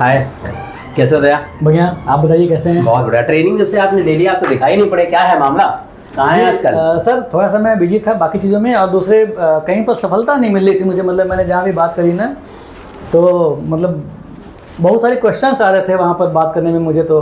हाय, कैसे हो दया? बढ़िया, आप बताइए कैसे हैं? बहुत बढ़िया। ट्रेनिंग जब से आपने ले लिया आप तो दिखाई नहीं पड़े, क्या है मामला? कहाँ है आजकल? सर थोड़ा सा मैं बिजी था बाकी चीज़ों में, और दूसरे कहीं पर सफलता नहीं मिल रही थी मुझे। मतलब मैंने जहाँ भी बात करी ना, तो मतलब बहुत सारे क्वेश्चंस आ रहे थे वहाँ पर बात करने में मुझे। तो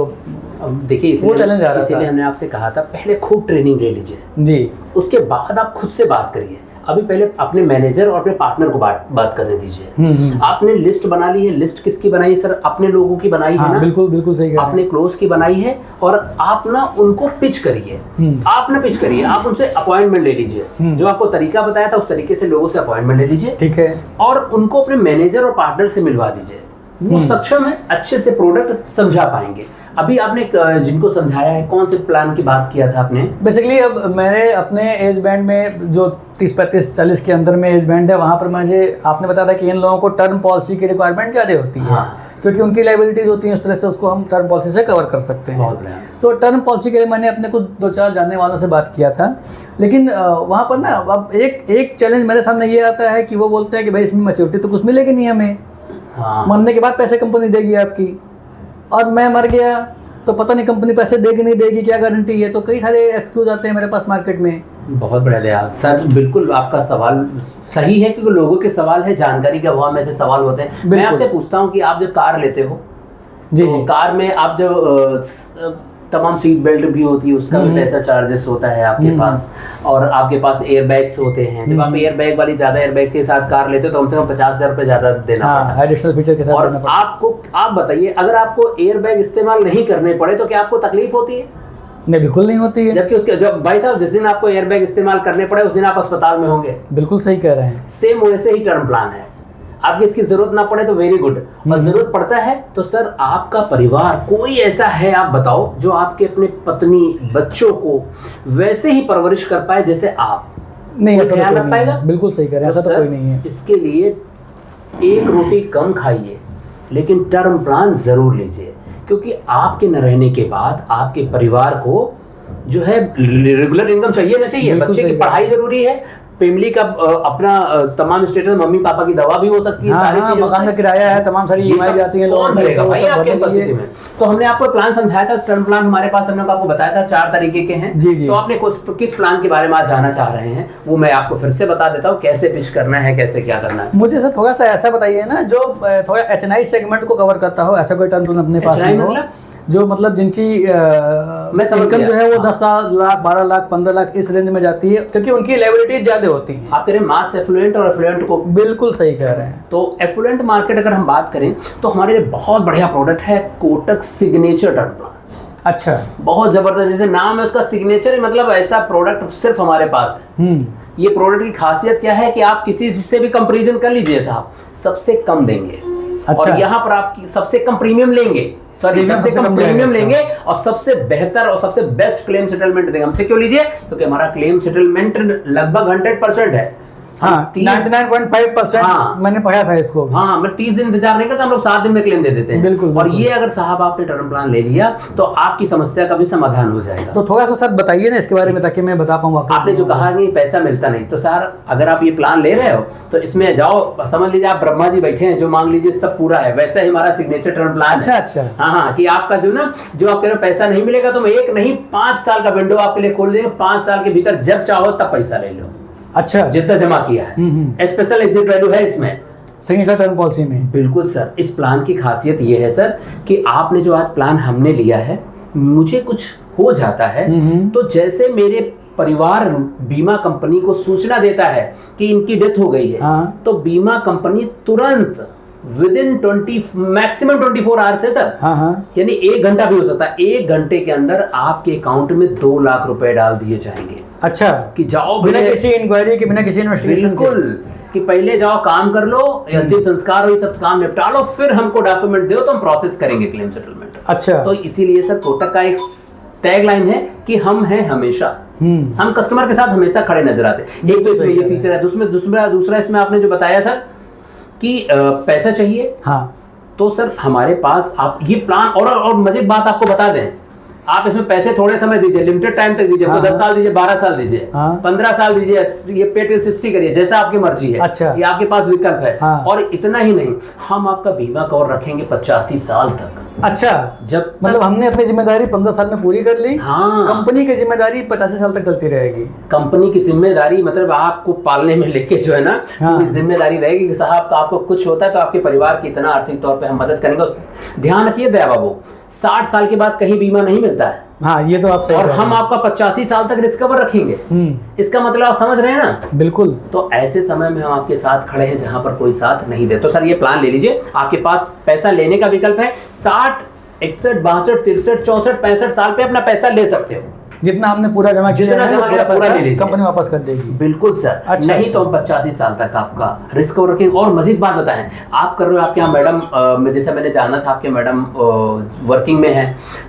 अब देखिए, वो चैलेंज आ रहा था। इसीलिए हमने आपसे कहा था पहले खूब ट्रेनिंग ले लीजिए जी, उसके बाद आप खुद से बात करिए। अभी पहले अपने मैनेजर और अपने पार्टनर को बात करने दीजिए। आपने लिस्ट बना ली है, लिस्ट किसकी बनाई है सर? अपने लोगों की बनाई है ना? बिल्कुल बिल्कुल सही कहा आपने क्लोज की बनाई है, और आप ना उनको पिच करिए। आप ना पिच करिए, आप उनसे अपॉइंटमेंट ले लीजिए। जो आपको तरीका बताया था उस तरीके से लोगों से अपॉइंटमेंट ले लीजिए, ठीक है। और उनको अपने मैनेजर और पार्टनर से मिलवा दीजिए। वो सक्षम है, अच्छे से प्रोडक्ट समझा पाएंगे। अभी आपने जिनको समझाया है, कौन से प्लान की बात किया था आपने? बेसिकली अब मैंने अपने एज बैंड में जो 30, 35, 40 के अंदर में एज बैंड है, वहाँ पर मुझे आपने बताया था कि इन लोगों को टर्म पॉलिसी की रिक्वायरमेंट ज़्यादा होती है। हाँ। क्योंकि उनकी लाइबिलिटीज होती हैं, उस तरह से उसको हम टर्म पॉलिसी से कवर कर सकते हैं। बहुत बढ़िया। तो टर्म पॉलिसी के लिए मैंने अपने कुछ 2-4 जानने वालों से बात किया था। लेकिन वहाँ पर ना अब एक चैलेंज मेरे सामने ये आता है कि वो बोलते हैं कि भाई इसमें मैच्योरिटी तो कुछ मिलेगी नहीं हमें। हाँ। मरने के बाद पैसे कंपनी देगी आपकी, और मैं मर गया तो पता नहीं कंपनी पैसे देगी नहीं देगी, क्या गारंटी है? तो कई सारे एक्सक्यूज आते हैं मेरे पास मार्केट में। बहुत बढ़िया दया सर, बिल्कुल आपका सवाल सही है, क्योंकि लोगों के सवाल है, जानकारी के अभाव में से सवाल होते हैं। मैं आपसे पूछता हूँ कि आप जब कार लेते हो जी तो जी, कार में आप जब तमाम सीट बेल्ट भी होती है, उसका भी पैसा चार्जेस होता है आपके पास, और आपके पास एयर बैग्स होते हैं। जब आप एयर बैग वाली ज्यादा एयर बैग के साथ कार लेते हो तो कम से कम 50,000 रुपये ज्यादा देना पड़ता है एडिशनल फीचर के साथ और देना पड़ता है। आप बताइए, अगर आपको एयर बैग इस्तेमाल नहीं करने पड़े तो क्या आपको तकलीफ होती है? नहीं, बिल्कुल नहीं होती है। जबकि उसके जब भाई साहब जिस दिन आपको एयर बैग इस्तेमाल करने पड़े उस दिन आप अस्पताल में होंगे। बिल्कुल सही कह रहे हैं। सेम वैसे ही टर्म प्लान है, आपकी इसकी जरूरत ना पड़े तो वेरी गुड, और जरूरत पड़ता है तो सर आपका परिवार कोई ऐसा है आप बताओ जो आपके अपने पत्नी बच्चों को वैसे ही परवरिश कर पाए जैसे आप? नहीं, ऐसा ख्याल तो रख पाएगा? बिल्कुल सही कह रहे हैं, ऐसा तो कोई नहीं है। इसके लिए एक रोटी कम खाइए, लेकिन टर्म प्लान जरूर लीजिए, क्योंकि आपके न रहने के बाद आपके परिवार को जो है रेगुलर इनकम चाहिए ना चाहिए। बच्चे की पढ़ाई जरूरी है, फैमिली का अपना तमाम स्टेटस, मम्मी पापा की दवा भी हो सकती है, सारी चीजें, मकान का किराया है, तमाम सारी ईएमआई जाती है, कौन भरेगा भाई आपके उपस्थिति में? तो हमने आपको प्लान समझाया था, टर्म प्लान हमारे पास, हमने आपको बताया था 4 तरीके के हैं। जी जी। तो आपने किस प्लान के बारे में आज जानना चाह रहे हैं, वो मैं आपको फिर से बता देता हूँ, कैसे पिच करना है, कैसे क्या करना है। मुझे सर थोड़ा सा ऐसा बताइए ना जो थोड़ा HNI सेगमेंट को कवर करता हो, ऐसा कोई टर्म प्लान अपने पास में हो, जो मतलब जिनकी इनकम जो है वो 10 लाख, 12 लाख, 15 लाख इस रेंज में जाती है, क्योंकि उनकी लायबिलिटीज ज्यादा होती हैं। आप कह रहे हैं मास एफ्लुएंट और एफ्लुएंट को? बिल्कुल सही कह रहे हैं। तो एफ्लुएंट मार्केट अगर हम बात करें तो हमारे लिए बहुत बढ़िया प्रोडक्ट है कोटक सिग्नेचर टर्म प्लान। अच्छा, बहुत जबरदस्त, जैसे नाम है उसका सिग्नेचर ही, मतलब ऐसा प्रोडक्ट सिर्फ हमारे पास है। ये प्रोडक्ट की खासियत क्या है कि आप किसी जिससे भी कंपैरिजन कर लीजिए साहब, सबसे कम देंगे। अच्छा। और यहाँ पर आप सबसे कम प्रीमियम लेंगे, सबसे कम प्रीमियम लेंगे, और सबसे बेहतर और सबसे बेस्ट क्लेम सेटलमेंट देंगे। हमसे क्यों लीजिए? क्योंकि हमारा क्लेम सेटलमेंट लगभग 100% है। हाँ, 99.5% मैंने पढ़ा था इसको। हाँ, मैं 30 दिन इंतजार नहीं करता, हम लोग 7 दिन में क्लेम दे देते हैं। बिल्कुल, और ये अगर साहब आपने टर्म प्लान ले लिया तो आपकी समस्या का भी समाधान हो जाएगा। तो थोड़ा सा सर बताइए ना इसके बारे में, ताकि मैं बता पाऊँ। आपने जो कहा कि पैसा मिलता नहीं, तो सर अगर आप ये प्लान ले रहे हो तो इसमें जाओ, समझ लीजिए आप ब्रह्मा जी बैठे हैं, जो मांग लीजिए सब पूरा है, वैसा ही हमारा सिग्नेचर टर्म प्लान। अच्छा। हाँ, कि आपका जो आप कह रहे हो पैसा नहीं मिलेगा, तो एक नहीं 5 साल का विंडो आपके लिए खोल देंगे। 5 साल के भीतर जब चाहो तब पैसा ले लो। अच्छा, जितना जमा किया है। स्पेशल एग्जिट वैल्यू है इसमें सिग्नेचर टर्म पॉलिसी में। बिल्कुल सर। इस प्लान की खासियत ये है सर कि आपने जो आज प्लान हमने लिया है, मुझे कुछ हो जाता है तो जैसे मेरे परिवार बीमा कंपनी को सूचना देता है कि इनकी डेथ हो गई है, तो बीमा कंपनी तुरंत विदिन 20 मैक्सिमम 24 आवर्स है सर। यानी 1 घंटा भी हो सकता है, 1 घंटे के अंदर आपके अकाउंट में 2 लाख रुपए डाल दिए जाएंगे। अच्छा, कि जाओ बिना किसी इंक्वायरी के, बिना किसी इन्वेस्टिगेशन। बिल्कुल, कि पहले जाओ काम कर लो, अंतिम संस्कार हो, ये सब काम निपटा लो, फिर हमको डॉक्यूमेंट दो तो हम प्रोसेस करेंगे क्लेम सेटलमेंट। अच्छा, तो इसीलिए सर कोटक का एक टैगलाइन है कि हम हैं हमेशा, हम कस्टमर के साथ हमेशा खड़े नजर आते हैं। एक तो इसमें ये फीचर है, दूसरा इसमें आपने जो बताया सर कि पैसा चाहिए। हाँ, तो सर हमारे पास आप ये प्लान, और मजे की बात आपको बता दें, आप इसमें पैसे थोड़े समय दीजिए, लिमिटेड टाइम तक दीजिए, 10 साल दीजिए, 12 साल दीजिए, 15 साल दीजिए, ये पे टिल 60 करिए, जैसा आपकी मर्जी है। अच्छा, ये आपके पास विकल्प है। और इतना ही नहीं, हम आपका बीमा कवर रखेंगे 85 साल तक। अच्छा, जब मतलब हमने अपनी जिम्मेदारी 15 साल में पूरी कर ली। हाँ, कंपनी की जिम्मेदारी 85 साल तक चलती रहेगी। कंपनी की जिम्मेदारी मतलब आपको पालने में लेके जो है ना, पूरी जिम्मेदारी रहेगी कि साहब आपको कुछ होता है तो आपके परिवार की इतना आर्थिक तौर पे हम मदद करेंगे। ध्यान रखिए दया बाबू, 60 साल के बाद कहीं बीमा नहीं मिलता है। हाँ, ये तो आप सही। और हम आपका 85 साल तक रिस्क कवर रखेंगे। इसका मतलब आप समझ रहे हैं ना? बिल्कुल। तो ऐसे समय में हम आपके साथ खड़े हैं जहां पर कोई साथ नहीं दे। तो सर ये प्लान ले लीजिए, आपके पास पैसा लेने का विकल्प है। 60, 61, 62, 63, 64, 65 साल पे अपना पैसा ले सकते हो। जितना हमने पूरा जमा किया पूरा ले लीजिए, कंपनी वापस कर देगी। बिल्कुल सर। अच्छा, नहीं तो हम 85 साल तक आपका रिस्क कवर रखेंगे। और मजीद बात बताएं, आप कर रहे हो, आपके यहाँ मैडम जैसे मैंने जाना था आपके मैडम वर्किंग में है,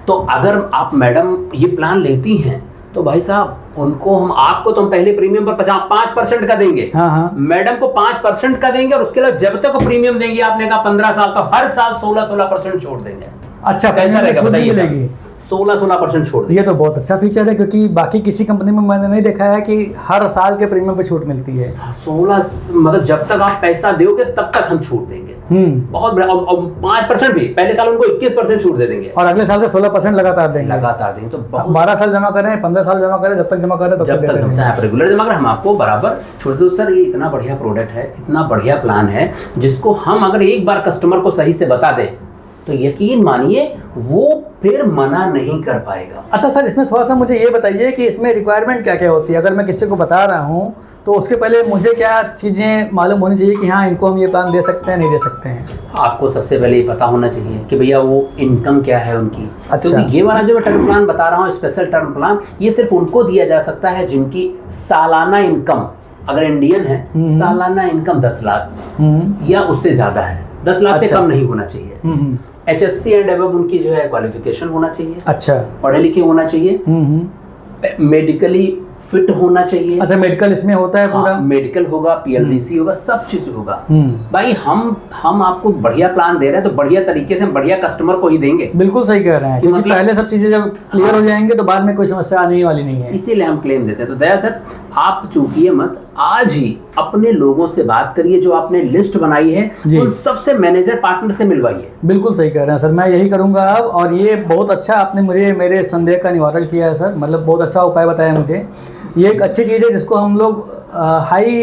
तो अगर आप मैडम ये प्लान लेती हैं तो भाई साहब उनको हम आपको तो हम पहले प्रीमियम पर 5% का देंगे। हाँ। मैडम को 5% का देंगे और उसके बाद जब तक प्रीमियम देंगे, आपने कहा 15 साल, तो हर साल 16% छोड़ देंगे। अच्छा, कैसा रहेगा बताइए? 16% छोड़ देंगे। ये तो बहुत अच्छा फीचर है, क्योंकि बाकी किसी कंपनी में मैंने नहीं देखा है कि हर साल के प्रीमियम पे छूट मिलती है। 16 मतलब जब तक आप पैसा दोगे तब तक हम छूट देंगे। बहुत बड़ा। और 5% भी, पहले साल उनको 21% छूट दे देंगे और अगले साल से 16% लगातार देंगे। तो 12 साल जमा करें, 15 साल जमा करें, जब तक जमा करें जब तक आप रेगुलर जमा करें, हम आपको बराबर छोड़ दो। सर ये इतना बढ़िया प्रोडक्ट है, इतना बढ़िया प्लान है, जिसको हम अगर एक बार कस्टमर को सही से बता दें तो यकीन मानिए वो फिर मना नहीं कर पाएगा। अच्छा सर, इसमें थोड़ा सा मुझे ये बताइए कि इसमें रिक्वायरमेंट क्या क्या होती है? अगर मैं किसी को बता रहा हूँ तो उसके पहले मुझे क्या चीज़ें मालूम होनी चाहिए कि हाँ इनको हम ये प्लान दे सकते हैं, नहीं दे सकते हैं? आपको सबसे पहले ये पता होना चाहिए कि भैया वो इनकम क्या है उनकी। अच्छा। क्योंकि ये वाला जो मैं टर्म प्लान बता रहा हूँ, स्पेशल टर्म प्लान, ये सिर्फ उनको दिया जा सकता है जिनकी सालाना इनकम, अगर इंडियन है, सालाना इनकम 10 लाख या उससे ज्यादा है। 10 लाख से कम नहीं होना चाहिए। HSC एंड अबव उनकी जो है क्वालिफिकेशन होना चाहिए। अच्छा। पढ़े लिखे होना चाहिए। मेडिकली फिट होना चाहिए। अच्छा, मेडिकल इसमें होता है पूरा? हाँ, मेडिकल होगा, PLDC होगा, सब चीज होगा। भाई हम आपको बढ़िया प्लान दे रहे हैं तो बढ़िया तरीके से हम बढ़िया कस्टमर को ही देंगे। बिल्कुल सही कह रहे हैं, क्योंकि मतलब पहले सब चीजें जब क्लियर हो जाएंगे तो बाद में कोई समस्या आने वाली नहीं है। इसीलिए हम क्लेम देते हैं। तो दया सर, आप चूकिए मत, आज ही अपने लोगों से बात करिए, जो आपने लिस्ट बनाई है उन सबसे मैनेजर पार्टनर से मिलवाइए। बिल्कुल सही कह रहे हैं सर, मैं यही करूंगा अब। और ये बहुत अच्छा आपने मुझे मेरे संदेह का निवारण किया है सर, मतलब बहुत अच्छा उपाय बताया मुझे। ये एक अच्छी चीज़ है जिसको हम लोग हाई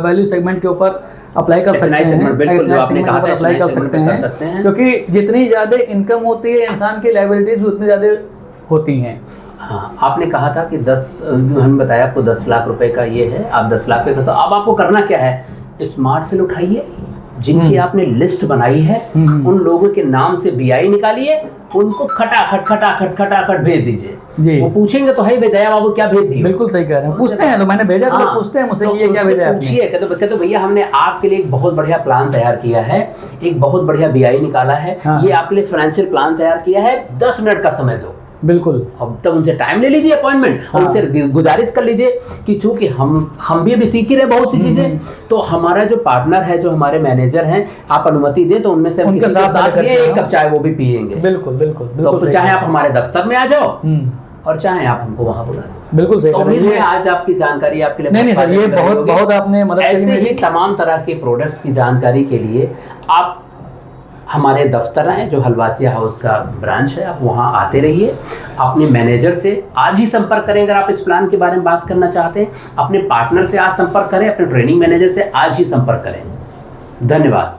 वैल्यू सेगमेंट के ऊपर अप्लाई कर सकते हैं, बिल्कुल जो आपने कहा था, अप्लाई कर सकते हैं, क्योंकि जितनी ज़्यादा इनकम होती है इंसान की लायबिलिटीज भी उतनी ज़्यादा होती हैं। हाँ, आपने कहा था कि 10, हमने बताया आपको 10 लाख रुपए का ये है, आप 10 लाख पे, तो अब आपको करना क्या है? स्मार्ट सेल उठाइए, जिनकी आपने लिस्ट बनाई है उन लोगों के नाम से BI निकालिए, उनको खटाखट भेज दीजिए। वो पूछेंगे तो है भाई दया बाबू क्या भेज दिए। बिल्कुल सही कह रहे हैं, पूछते हैं तो मैंने भेजा तो पूछते हैं मुझसे कि ये क्या भेजा आपने। पूछिए, कहते तो भैया हमने आपके लिए एक बहुत बढ़िया प्लान तैयार किया है, एक बहुत बढ़िया BI निकाला है, ये आपके लिए फाइनेंशियल प्लान तैयार किया है, 10 मिनट का समय दो। बिल्कुल, अब तक उनसे टाइम ले लीजिए, अपॉइंटमेंट, और उनसे गुजारिश कर लीजिए कि चूंकि हम भी अभी सीख ही रहे बहुत सी चीजें, तो हमारा जो पार्टनर है, जो हमारे मैनेजर हैं, आप अनुमति दें तो उनमें से हम किसी के साथ एक कप चाय वो भी पिएंगे। बिल्कुल बिल्कुल। तो चाहे आप हमारे दफ्तर में आ जाओ और चाहे आप हमको वहां बुला लो। बिल्कुल सही। उम्मीद है आज आपकी जानकारी आपके लिए नहीं सर, ये बहुत आपने मदद करी। ऐसे ही तमाम तरह के प्रोडक्ट्स की जानकारी के लिए आप हमारे दफ्तर हैं, जो हलवासिया हाउस का ब्रांच है, आप वहाँ आते रहिए। अपने मैनेजर से आज ही संपर्क करें अगर आप इस प्लान के बारे में बात करना चाहते हैं। अपने पार्टनर से आज संपर्क करें, अपने ट्रेनिंग मैनेजर से आज ही संपर्क करें। धन्यवाद।